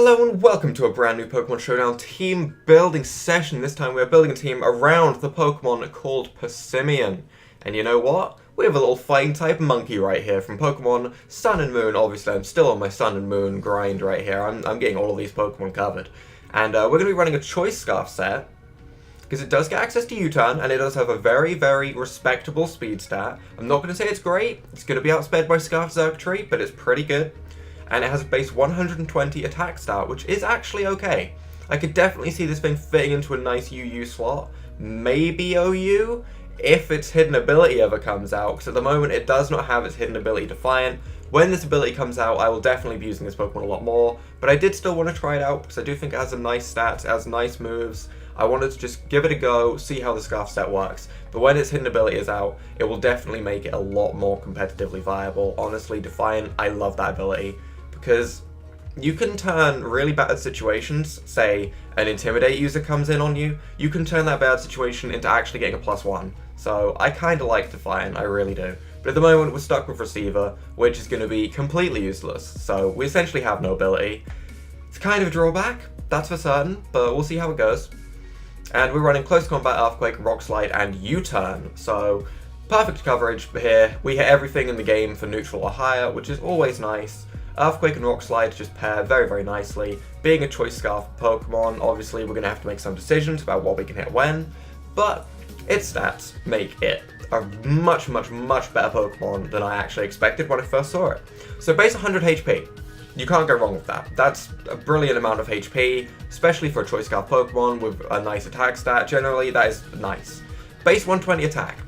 Hello and welcome to a brand new Pokemon Showdown team building session. This time we're building a team around the Pokemon called Passimian. And you know what? We have a little fighting type monkey right here from Pokemon Sun and Moon. Obviously I'm still on my Sun and Moon grind right here. I'm getting all of these Pokemon covered. And we're going to be running a Choice Scarf set, because it does get access to U-Turn, and it does have a very, very respectable speed stat. I'm not going to say it's great. It's going to be outsped by Scarf Xurkitree, but it's pretty good. And it has a base 120 attack stat, which is actually okay. I could definitely see this thing fitting into a nice UU slot. Maybe OU, if its hidden ability ever comes out, because at the moment it does not have its hidden ability Defiant. When this ability comes out, I will definitely be using this Pokemon a lot more, but I did still want to try it out, because I do think it has a nice stats, it has nice moves. I wanted to just give it a go, see how the Scarf set works. But when its hidden ability is out, it will definitely make it a lot more competitively viable. Honestly, Defiant, I love that ability. Because you can turn really bad situations, say an Intimidate user comes in on you, you can turn that bad situation into actually getting a +1. So I kind of like Defiant, I really do. But at the moment we're stuck with Receiver, which is going to be completely useless. So we essentially have no ability. It's kind of a drawback, that's for certain, but we'll see how it goes. And we're running Close Combat, Earthquake, Rock Slide, and U-Turn. So perfect coverage here. We hit everything in the game for neutral or higher, which is always nice. Earthquake and Rock Slide just pair very, very nicely. Being a Choice Scarf Pokemon, obviously we're going to have to make some decisions about what we can hit when, but its stats make it a much, much, much better Pokemon than I actually expected when I first saw it. So base 100 HP. You can't go wrong with that. That's a brilliant amount of HP, especially for a Choice Scarf Pokemon with a nice attack stat. Generally, that is nice. Base 120 attack.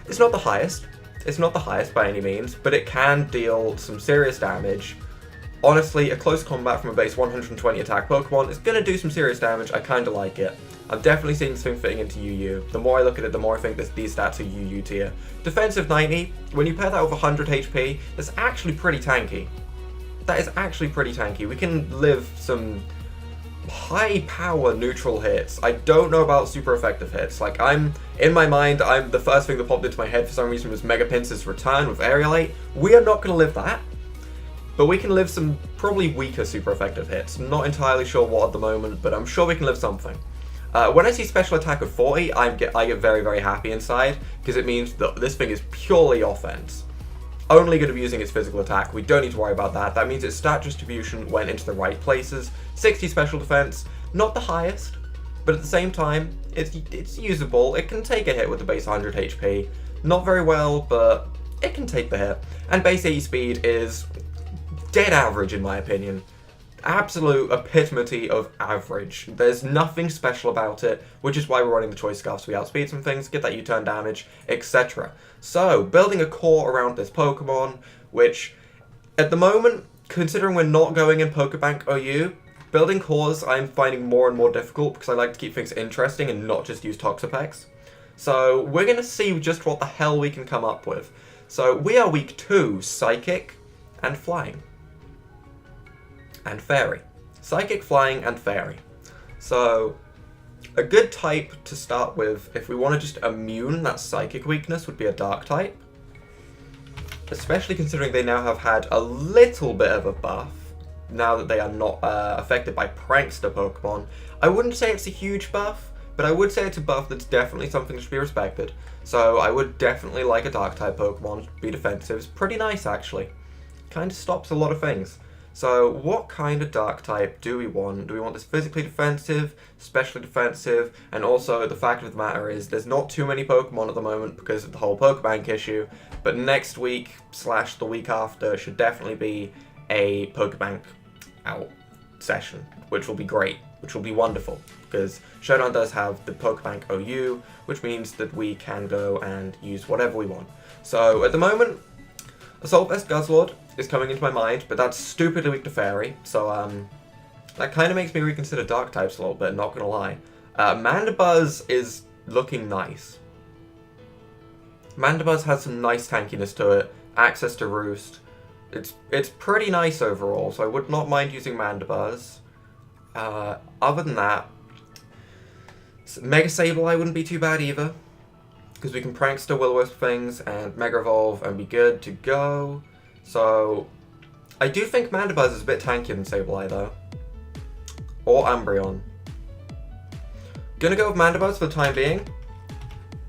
It's not the highest. It's not the highest by any means, but it can deal some serious damage. Honestly, a Close Combat from a base 120 attack Pokemon is going to do some serious damage. I kind of like it. I'm definitely seeing this thing fitting into UU. The more I look at it, the more I think these stats are UU tier. Defensive 90, when you pair that with 100 HP, that's actually pretty tanky. That is actually pretty tanky. We can live some high power neutral hits. I don't know about super effective hits. Like, in my mind, the first thing that popped into my head for some reason was Mega Pinsir's return with Aerialate. We are not going to live that. But we can live some probably weaker super effective hits. Not entirely sure what at the moment, but I'm sure we can live something. When I see special attack of 40, I get very, very happy inside, because it means that this thing is purely offense. Only going to be using its physical attack. We don't need to worry about that. That means its stat distribution went into the right places. 60 special defense, not the highest, but at the same time, it's usable. It can take a hit with the base 100 HP. Not very well, but it can take the hit. And base 80 speed is dead average in my opinion. Absolute epitome of average. There's nothing special about it, which is why we're running the Choice Scarf, so we outspeed some things, get that U-turn damage, etc. So, building a core around this Pokemon, which, at the moment, considering we're not going in Pokebank OU, building cores I'm finding more and more difficult because I like to keep things interesting and not just use Toxapex. So, we're going to see just what the hell we can come up with. So, we are week 2, Psychic and Flying. And Fairy. Psychic, Flying, and Fairy. So, a good type to start with, if we want to just immune that Psychic weakness, would be a Dark type. Especially considering they now have had a little bit of a buff, now that they are not affected by Prankster Pokemon. I wouldn't say it's a huge buff, but I would say it's a buff that's definitely something that should be respected. So, I would definitely like a Dark type Pokemon. Be defensive. It's pretty nice, actually. Kind of stops a lot of things. So, what kind of Dark type do we want? Do we want this physically defensive, specially defensive, and also the fact of the matter is there's not too many Pokemon at the moment because of the whole Pokebank issue, but next week / the week after should definitely be a Pokebank out session, which will be great, which will be wonderful, because Showdown does have the Pokebank OU, which means that we can go and use whatever we want. So, at the moment, Assault Vest Guzzlord is coming into my mind, but that's stupidly weak to Fairy, so that kind of makes me reconsider Dark types a little bit, not gonna lie. Mandibuzz is looking nice. Mandibuzz has some nice tankiness to it, access to Roost. It's pretty nice overall, so I would not mind using Mandibuzz. Other than that, Mega Sableye wouldn't be too bad either, because we can Prankster Will-O-Wisp things and Mega Evolve and be good to go. So, I do think Mandibuzz is a bit tankier than Sableye though. or Umbreon. Gonna go with Mandibuzz for the time being,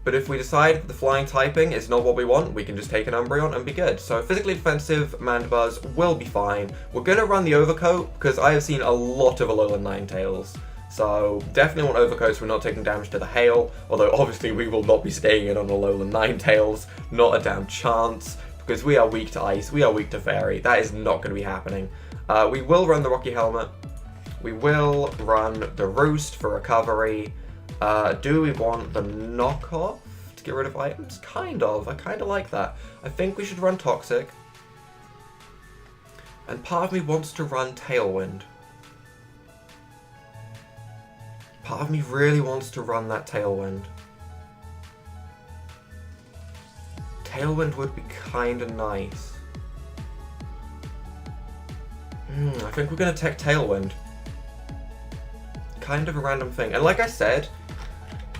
but if we decide that the flying typing is not what we want, we can just take an Umbreon and be good. So physically defensive Mandibuzz will be fine. We're gonna run the Overcoat because I have seen a lot of Alolan Ninetales. So definitely want Overcoat so we're not taking damage to the hail, although obviously we will not be staying in on Alolan Ninetales, not a damn chance, because we are weak to Ice, we are weak to Fairy, that is not going to be happening. We will run the Rocky Helmet, we will run the Roost for recovery. Do we want the Knockoff to get rid of items? Kind of, I kind of like that. I think we should run Toxic, and part of me wants to run Tailwind. Part of me really wants to run that Tailwind. Tailwind would be kinda nice. I think we're gonna take Tailwind. Kind of a random thing. And like I said,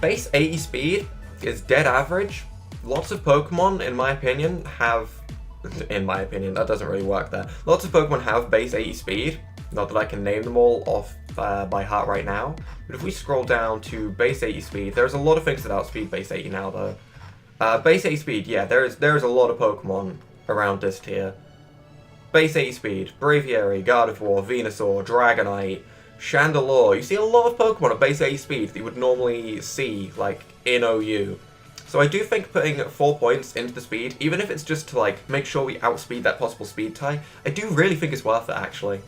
base 80 speed is dead average. Lots of Pokemon, in my opinion, have... In my opinion, that doesn't really work there. Lots of Pokemon have base 80 speed. Not that I can name them all off by heart right now, but if we scroll down to base 80 speed, there's a lot of things that outspeed base 80 now though. Base 80 speed, yeah, there is a lot of Pokemon around this tier. Base 80 speed, Braviary, Gardevoir, Venusaur, Dragonite, Chandelure. You see a lot of Pokemon at base 80 speed that you would normally see, like, in OU. So I do think putting 4 points into the speed, even if it's just to, like, make sure we outspeed that possible speed tie, I do really think it's worth it, actually.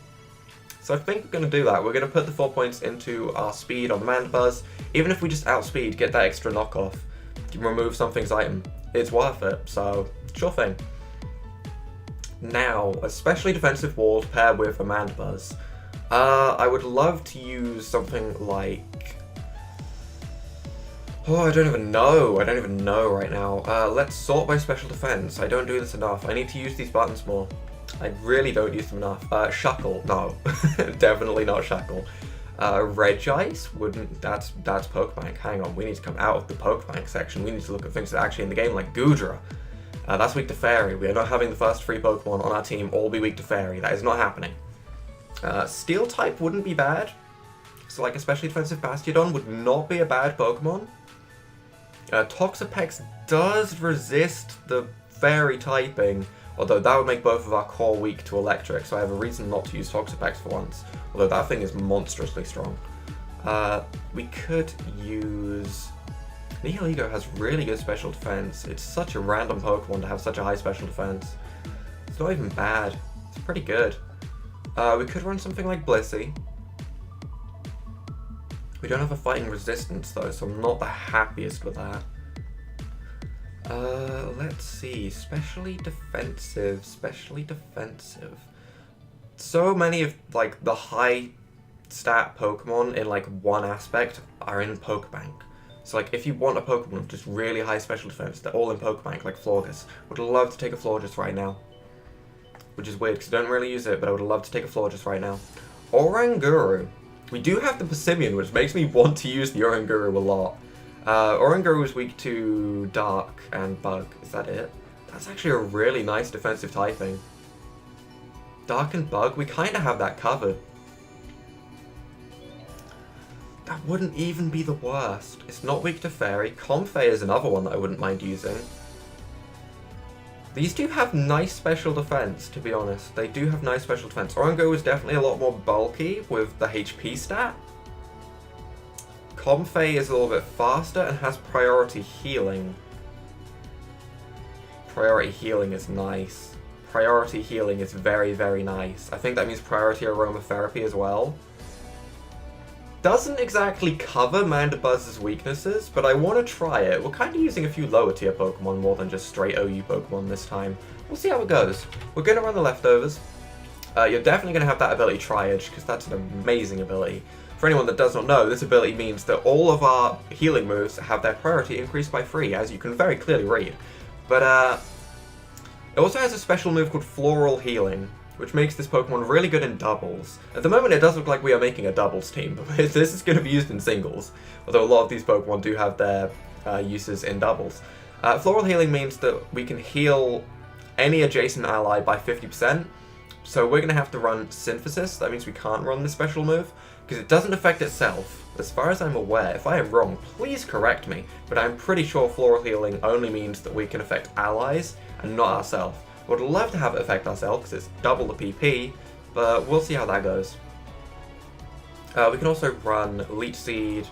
So I think we're going to do that. We're going to put the 4 points into our speed on the Mandibuzz. Even if we just outspeed, get that extra knockoff, remove something's item, it's worth it. So, sure thing. Now, a specially defensive wall to pair with a Mandibuzz. I would love to use something like... Oh, I don't even know. I don't even know right now. Let's sort by special defense. I don't do this enough. I need to use these buttons more. I really don't use them enough. Shuckle, no. Definitely not Shuckle. Regice wouldn't, that's Pokebank. Hang on, we need to come out of the Pokebank section. We need to look at things that are actually in the game, like Goodra. That's weak to Fairy. We are not having the first 3 Pokemon on our team all be weak to Fairy. That is not happening. Steel type wouldn't be bad. So like especially defensive Bastiodon would not be a bad Pokemon. Toxapex does resist the Fairy typing, although that would make both of our core weak to electric, so I have a reason not to use Toxapex for once. Although that thing is monstrously strong. We could use... Nihilego has really good special defense. It's such a random Pokemon to have such a high special defense. It's not even bad. It's pretty good. We could run something like Blissey. We don't have a fighting resistance though, so I'm not the happiest with that. Let's see, specially defensive. So many of, like, the high stat Pokemon in, like, one aspect are in Pokebank. So, like, if you want a Pokemon with just really high special defense, they're all in Pokebank, like Florges. Would love to take a Florges right now. Which is weird, because I don't really use it, but I would love to take a Florges right now. Oranguru. We do have the Passimian, which makes me want to use the Oranguru a lot. Oranguru is weak to Dark and Bug. Is that it? That's actually a really nice defensive typing. Dark and Bug, we kind of have that covered. That wouldn't even be the worst. It's not weak to Fairy. Comfey is another one that I wouldn't mind using. These do have nice special defense, to be honest. They do have nice special defense. Oranguru is definitely a lot more bulky with the HP stat. Comfey is a little bit faster and has priority healing. Priority healing is nice. Priority healing is very, very nice. I think that means priority aromatherapy as well. Doesn't exactly cover Mandibuzz's weaknesses, but I want to try it. We're kind of using a few lower tier Pokemon more than just straight OU Pokemon this time. We'll see how it goes. We're going to run the leftovers. You're definitely going to have that ability Tri-Edge, because that's an amazing ability. For anyone that does not know, this ability means that all of our healing moves have their priority increased by 3, as you can very clearly read. But it also has a special move called Floral Healing, which makes this Pokemon really good in doubles. At the moment it does look like we are making a doubles team, but this is going to be used in singles, although a lot of these Pokemon do have their uses in doubles. Floral Healing means that we can heal any adjacent ally by 50%, So we're going to have to run Synthesis. That means we can't run the special move, because it doesn't affect itself. As far as I'm aware, if I am wrong, please correct me, but I'm pretty sure Floral Healing only means that we can affect allies and not ourselves. I would love to have it affect ourselves, because it's double the PP, but we'll see how that goes. We can also run Leech Seed.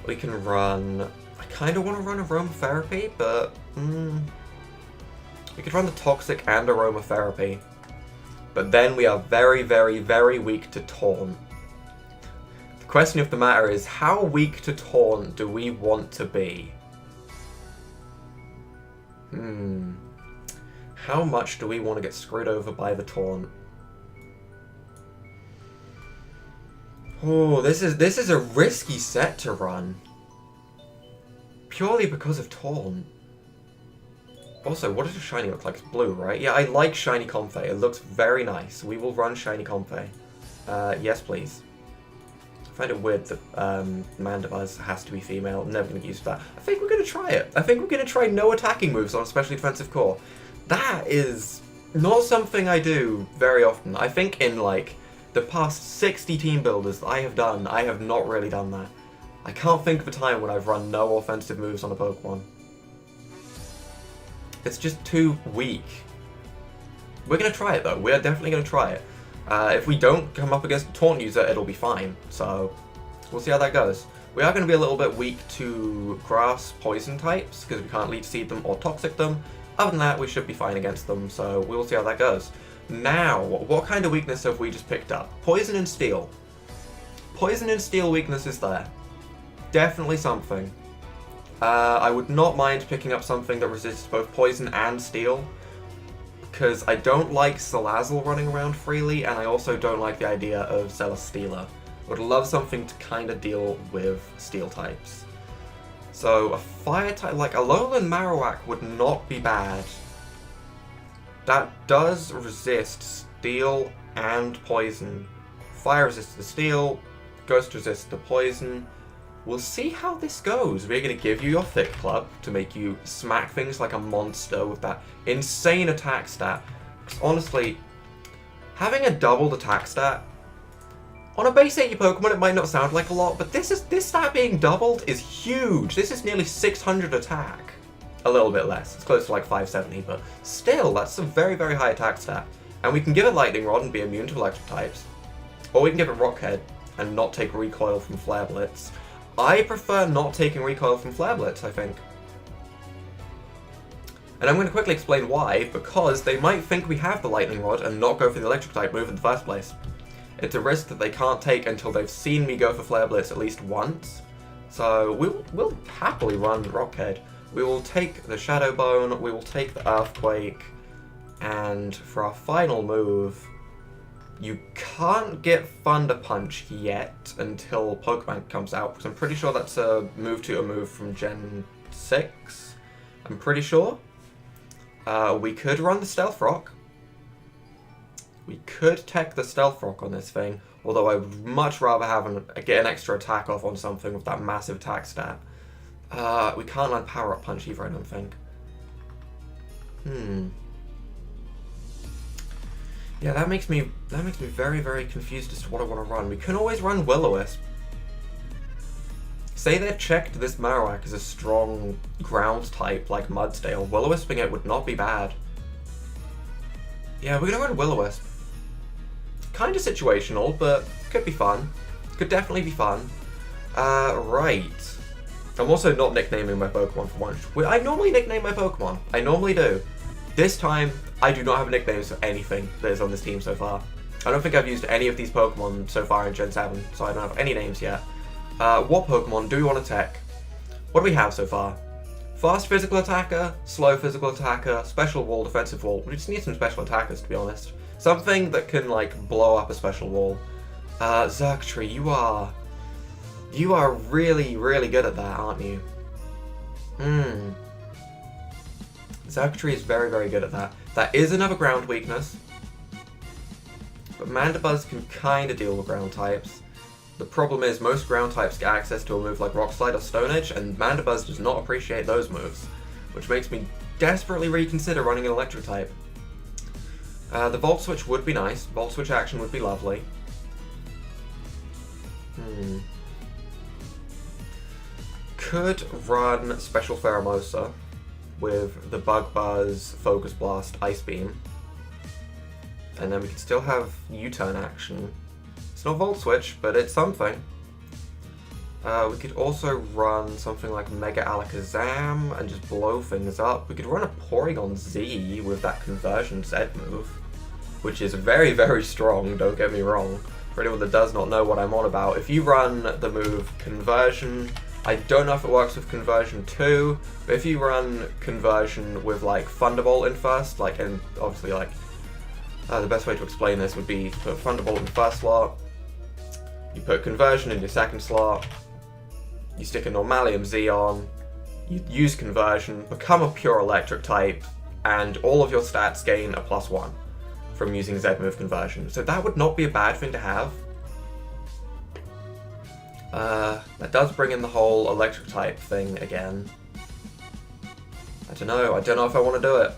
We can run... I kind of want to run Aromatherapy, but... we could run the Toxic and Aromatherapy. But then we are very, very, very weak to Taunt. The question of the matter is, how weak to Taunt do we want to be? How much do we want to get screwed over by the Taunt? Oh, this is a risky set to run. Purely because of Taunt. Also, what does a shiny look like? It's blue, right? Yeah, I like shiny Comfey. It looks very nice. We will run shiny Comfey. Yes, please. I find it weird that Mandibuzz has to be female. I'm never going to use that. I think we're going to try it. I think we're going to try no attacking moves on especially defensive core. That is not something I do very often. I think in, like, the past 60 team builders that I have done, I have not really done that. I can't think of a time when I've run no offensive moves on a Pokemon. It's just too weak. We're going to try it though. We're definitely going to try it. If we don't come up against a Taunt user, it'll be fine. So, we'll see how that goes. We are going to be a little bit weak to Grass Poison types, because we can't Leech Seed them or Toxic them. Other than that, we should be fine against them, so we will see how that goes. Now, what kind of weakness have we just picked up? Poison and Steel. Poison and Steel weakness is there. Definitely something. I would not mind picking up something that resists both Poison and Steel, because I don't like Salazzle running around freely, and I also don't like the idea of Celesteela. I would love something to kind of deal with Steel types. So, a Fire type, like Alolan Marowak would not be bad. That does resist Steel and Poison. Fire resists the Steel, Ghost resists the Poison. We'll see how this goes. We're going to give you your Thick Club to make you smack things like a monster with that insane attack stat. Because honestly, having a doubled attack stat, on a base 80 Pokemon it might not sound like a lot, but this stat being doubled is huge. This is nearly 600 attack. A little bit less. It's close to like 570, but still, that's a very, very high attack stat. And we can give it Lightning Rod and be immune to electric types. Or we can give it Rock Head and not take recoil from Flare Blitz. I prefer not taking recoil from Flare Blitz, I think. And I'm going to quickly explain why, because they might think we have the Lightning Rod and not go for the electric type move in the first place. It's a risk that they can't take until they've seen me go for Flare Blitz at least once. So we'll happily run Rock Head. We will take the Shadow Bone, we will take the Earthquake, and for our final move, you can't get Thunder Punch yet until Pokemon comes out, because I'm pretty sure that's a move from Gen 6. I'm pretty sure. We could run the Stealth Rock. We could tech the Stealth Rock on this thing, although I would much rather get an extra attack off on something with that massive attack stat. We can't land Power Up Punch either, I don't think. Yeah, that makes me very, very confused as to what I want to run. We can always run Will-O-Wisp. Say they checked this Marowak as a strong ground type like Mudsdale. Will-O-Wisping it would not be bad. Yeah, we're gonna run Will-O-Wisp. Kind of situational, but could be fun. Could definitely be fun. Right. I'm also not nicknaming my Pokemon for once. I normally nickname my Pokemon. I normally do. This time, I do not have nicknames for anything that is on this team so far. I don't think I've used any of these Pokemon so far in Gen 7, so I don't have any names yet. What Pokemon do we want to tech? What do we have so far? Fast Physical Attacker, Slow Physical Attacker, Special Wall, Defensive Wall. We just need some Special Attackers, to be honest. Something that can, like, blow up a Special Wall. Xurkitree, you are really, really good at that, aren't you? Xurkitree is very, very good at that. That is another ground weakness. But Mandibuzz can kind of deal with ground types. The problem is most ground types get access to a move like Rock Slide or Stone Edge, and Mandibuzz does not appreciate those moves, which makes me desperately reconsider running an electric type. The Volt Switch would be nice. Volt Switch action would be lovely. Could run Special Pheromosa with the Bug Buzz, Focus Blast, Ice Beam. And then we could still have U-Turn action. It's not Volt Switch, but it's something. We could also run something like Mega Alakazam and just blow things up. We could run a Porygon Z with that Conversion Z move, which is very, very strong, don't get me wrong. For anyone that does not know what I'm on about, if you run the move Conversion, I don't know if it works with Conversion 2, but if you run Conversion with like Thunderbolt in first, like, and obviously like, the best way to explain this would be to put Thunderbolt in the first slot, you put Conversion in your second slot, you stick a Normalium Z on, you use Conversion, become a pure Electric type, and all of your stats gain a +1 from using Z-move Conversion. So that would not be a bad thing to have. That does bring in the whole Electric type thing again. I don't know if I want to do it.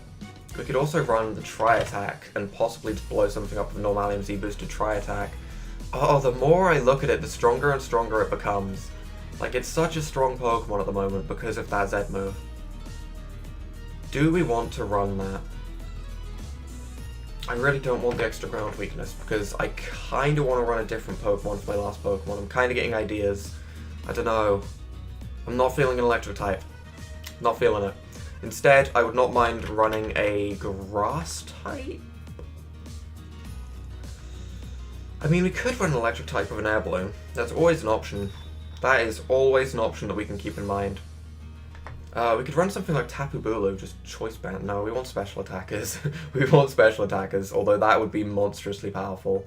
We could also run the Tri-Attack and possibly just blow something up with Normalium Z boosted Tri-Attack. Oh, the more I look at it, the stronger and stronger it becomes. Like, it's such a strong Pokemon at the moment because of that Z move. Do we want to run that? I really don't want the extra ground weakness because I kind of want to run a different Pokemon for my last Pokemon. I'm kind of getting ideas. I don't know. I'm not feeling an Electric type. Not feeling it. Instead, I would not mind running a Grass type. I mean, we could run an Electric type with an Air Balloon. That's always an option. That is always an option that we can keep in mind. We could run something like Tapu Bulu, just choice band. No, we want special attackers. We want special attackers, although that would be monstrously powerful.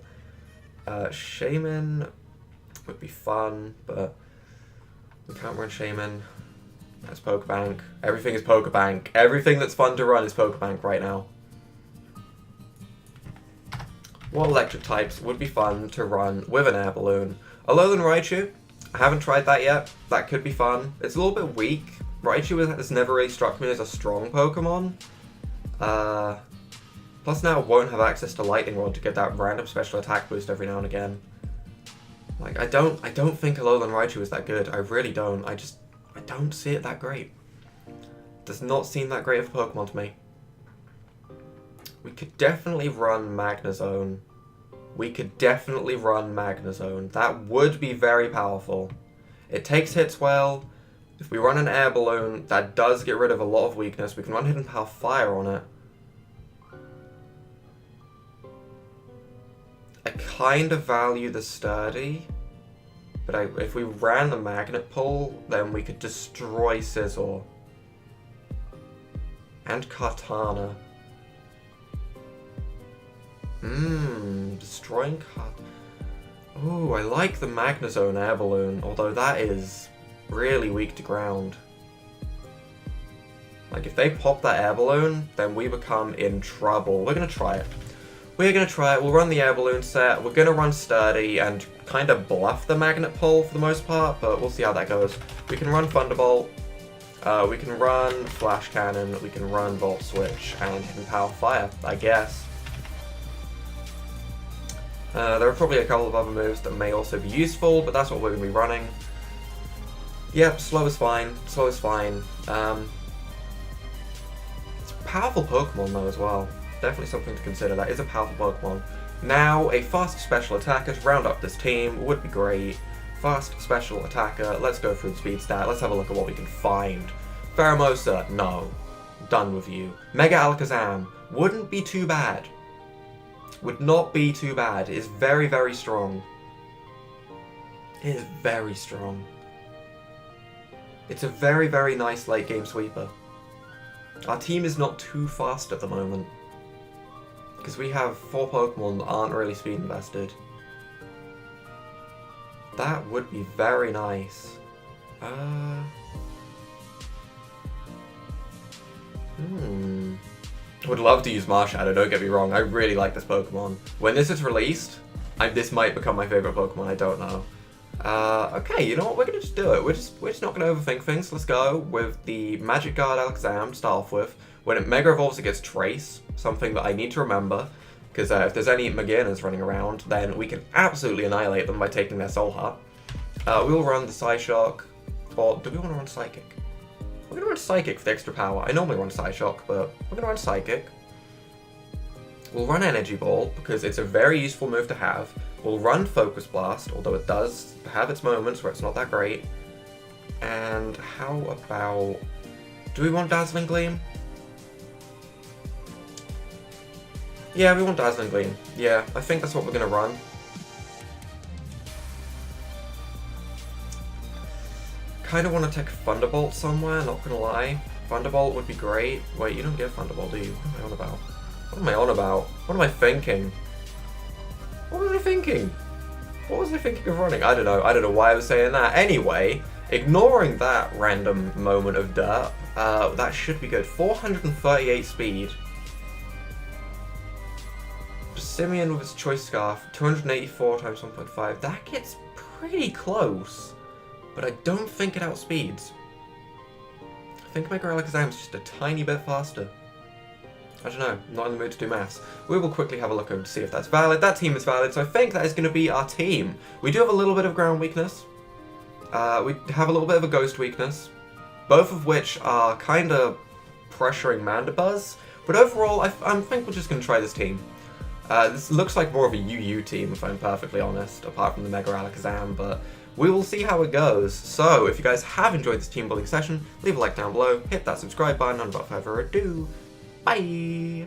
Shaman would be fun, but we can't run Shaman. That's Pokebank. Everything is Pokebank. Everything that's fun to run is Pokebank right now. What Electric types would be fun to run with an Air Balloon? Alolan Raichu. I haven't tried that yet. That could be fun. It's a little bit weak. Raichu has never really struck me as a strong Pokemon. Plus now it won't have access to Lightning Rod to get that random special attack boost every now and again. Like, I don't think Alolan Raichu is that good. I really don't. I don't see it that great. Does not seem that great of a Pokemon to me. We could definitely run Magnezone. That would be very powerful. It takes hits well. If we run an Air Balloon, that does get rid of a lot of weakness. We can run Hidden Power Fire on it. I kind of value the Sturdy, but if we ran the Magnet Pull, then we could destroy Scizor. And Kartana. Destroying Kartana. Ooh, I like the Magnezone Air Balloon, although that is really weak to ground. Like, if they pop that Air Balloon, then we become in trouble. We're gonna try it. We'll run the Air Balloon set. We're gonna run Sturdy and kind of bluff the Magnet Pull for the most part, but we'll see how that goes. We can run Thunderbolt. We can run Flash Cannon. We can run Volt Switch and Hidden Power Fire, I guess. There are probably a couple of other moves that may also be useful, but that's what we're going to be running. Yep, slow is fine. It's a powerful Pokemon though as well. Definitely something to consider. That is a powerful Pokemon. Now, a fast special attacker to round up this team would be great. Fast special attacker. Let's go through the speed stat. Let's have a look at what we can find. Pheromosa, no. Done with you. Mega Alakazam wouldn't be too bad. Would not be too bad. It is very, very strong. It is very strong. It's a very, very nice late game sweeper. Our team is not too fast at the moment, because we have 4 Pokemon that aren't really speed invested. That would be very nice. Would love to use Marshadow, don't get me wrong. I really like this Pokemon. When this is released, this might become my favorite Pokemon, I don't know. Okay, you know what, we're gonna just do it. We're just not gonna overthink things. Let's go with the Magic Guard Alakazam to start off with. When it Mega Evolves, it gets Trace, something that I need to remember. Because if there's any Maginas running around, then we can absolutely annihilate them by taking their Soul Heart. We will run the Psyshock, or do we want to run Psychic? We're going to run Psychic for the extra power. I normally run Psyshock, but we're going to run Psychic. We'll run Energy Ball, because it's a very useful move to have. We'll run Focus Blast, although it does have its moments where it's not that great. And how about... do we want Dazzling Gleam? Yeah, we want Dazzling Gleam. Yeah, I think that's what we're going to run. Kind of want to take Thunderbolt somewhere, not going to lie. Thunderbolt would be great. Wait, you don't get Thunderbolt, do you? What am I on about? What am I on about? What am I thinking? What was I thinking? What was I thinking of running? I don't know. I don't know why I was saying that. Anyway, ignoring that random moment of dirt, that should be good. 438 speed. Passimian with his Choice Scarf, 284 times 1.5. That gets pretty close, but I don't think it outspeeds. I think my Alakazam is just a tiny bit faster. I don't know, I'm not in the mood to do maths. We will quickly have a look over to see if that's valid. That team is valid, so I think that is going to be our team. We do have a little bit of ground weakness. We have a little bit of a ghost weakness, both of which are kind of pressuring Mandibuzz. But overall, I think we're just going to try this team. This looks like more of a UU team, if I'm perfectly honest, apart from the Mega Alakazam, but we will see how it goes. So, if you guys have enjoyed this team building session, leave a like down below, hit that subscribe button, and without further ado, bye!